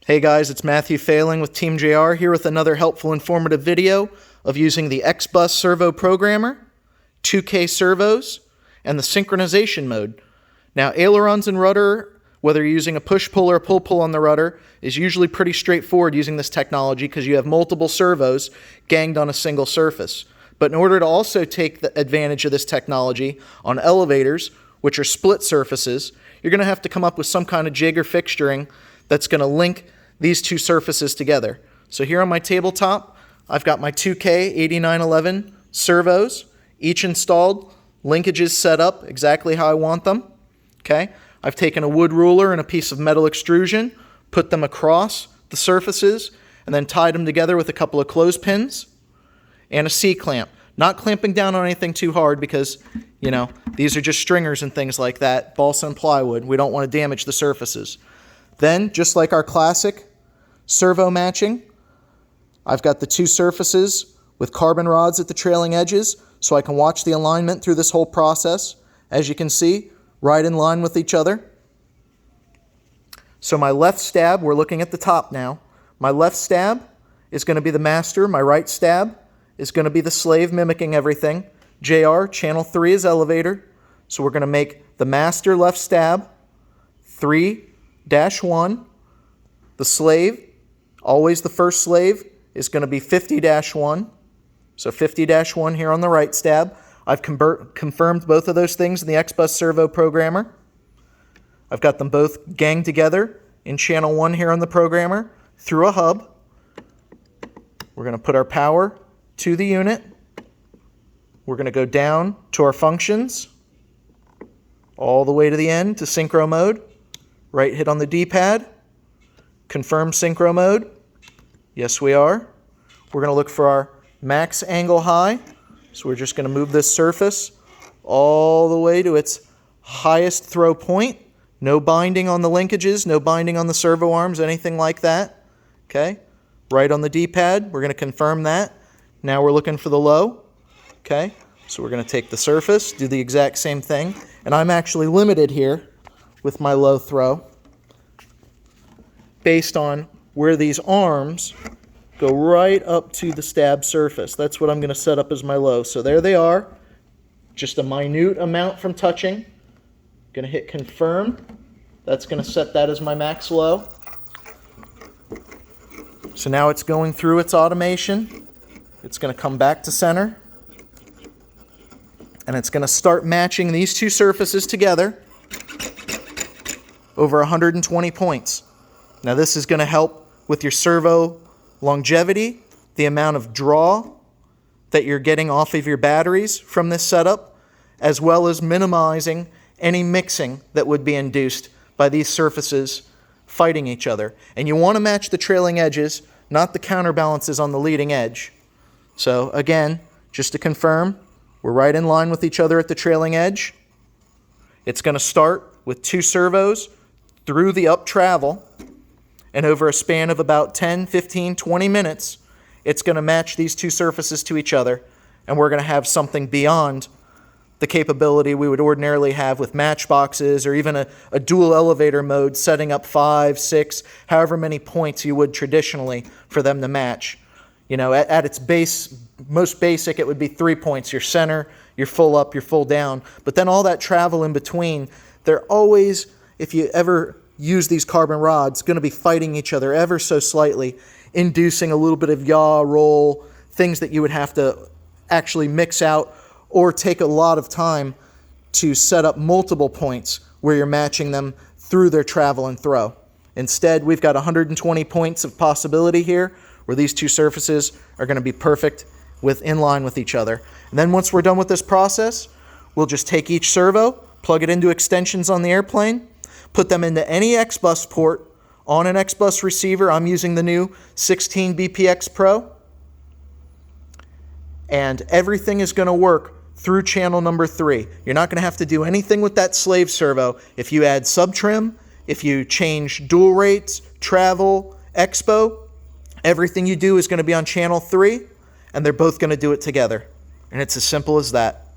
Hey guys, it's Matthew Failing with Team JR here with another helpful, informative video of using the Xbus servo programmer, 2K servos, and the synchronization mode. Now, ailerons and rudder, whether you're using a push-pull or a pull-pull on the rudder, is usually pretty straightforward using this technology because you have multiple servos ganged on a single surface. But in order to also take the advantage of this technology on elevators, which are split surfaces, you're going to have to come up with some kind of jig or fixturing that's going to link these two surfaces together. So here on my tabletop, I've got my 2K 8911 servos, each installed, linkages set up exactly how I want them. Okay, I've taken a wood ruler and a piece of metal extrusion, put them across the surfaces, and then tied them together with a couple of clothespins and a C-clamp. Not clamping down on anything too hard because, you know, these are just stringers and things like that, balsa and plywood. We don't want to damage the surfaces. Then, just like our classic servo matching, I've got the two surfaces with carbon rods at the trailing edges so I can watch the alignment through this whole process. As you can see, right in line with each other. So my left stab, we're looking at the top now. My left stab is going to be the master. My right stab is going to be the slave, mimicking everything. JR, channel 3 is elevator. So we're going to make the master left stab 3-1. The slave, always the first slave, is going to be 50-1. So 50-1 here on the right stab. I've confirmed both of those things in the Xbus servo programmer. I've got them both ganged together in channel 1 here on the programmer through a hub. We're going to put our power to the unit. We're going to go down to our functions, all the way to the end to synchro mode. Right hit on the D-pad. Confirm synchro mode. Yes, we are. We're going to look for our max angle high. So we're just going to move this surface all the way to its highest throw point. No binding on the linkages, no binding on the servo arms, anything like that. Okay, right on the D-pad, we're going to confirm that. Now we're looking for the low. Okay, so we're going to take the surface, do the exact same thing. And I'm actually limited here with my low throw based on where these arms go right up to the stab surface. That's what I'm going to set up as my low. So there they are, just a minute amount from touching. Going to hit confirm. That's going to set that as my max low. So now it's going through its automation. It's going to come back to center. And it's going to start matching these two surfaces together over 120 points. Now this is going to help with your servo longevity, the amount of draw that you're getting off of your batteries from this setup, as well as minimizing any mixing that would be induced by these surfaces fighting each other. And you want to match the trailing edges, not the counterbalances on the leading edge. So again, just to confirm, we're right in line with each other at the trailing edge. It's going to start with two servos through the up travel, and over a span of about 10, 15, 20 minutes, it's going to match these two surfaces to each other, and we're going to have something beyond the capability we would ordinarily have with matchboxes or even a dual elevator mode setting up 5, 6, however many points you would traditionally for them to match. You know, at its base, most basic, it would be 3 points, your center, your full up, your full down. But then all that travel in between, they're always, if you ever use these carbon rods, going to be fighting each other ever so slightly, inducing a little bit of yaw, roll, things that you would have to actually mix out or take a lot of time to set up multiple points where you're matching them through their travel and throw. Instead, we've got 120 points of possibility here where these two surfaces are going to be perfect in line with each other. And then once we're done with this process, we'll just take each servo, plug it into extensions on the airplane, put them into any Xbus port on an Xbus receiver. I'm using the new 16 BPX Pro. And everything is going to work through channel number 3. You're not going to have to do anything with that slave servo. If you add sub-trim, if you change dual rates, travel, expo, everything you do is going to be on channel 3, and they're both going to do it together. And it's as simple as that.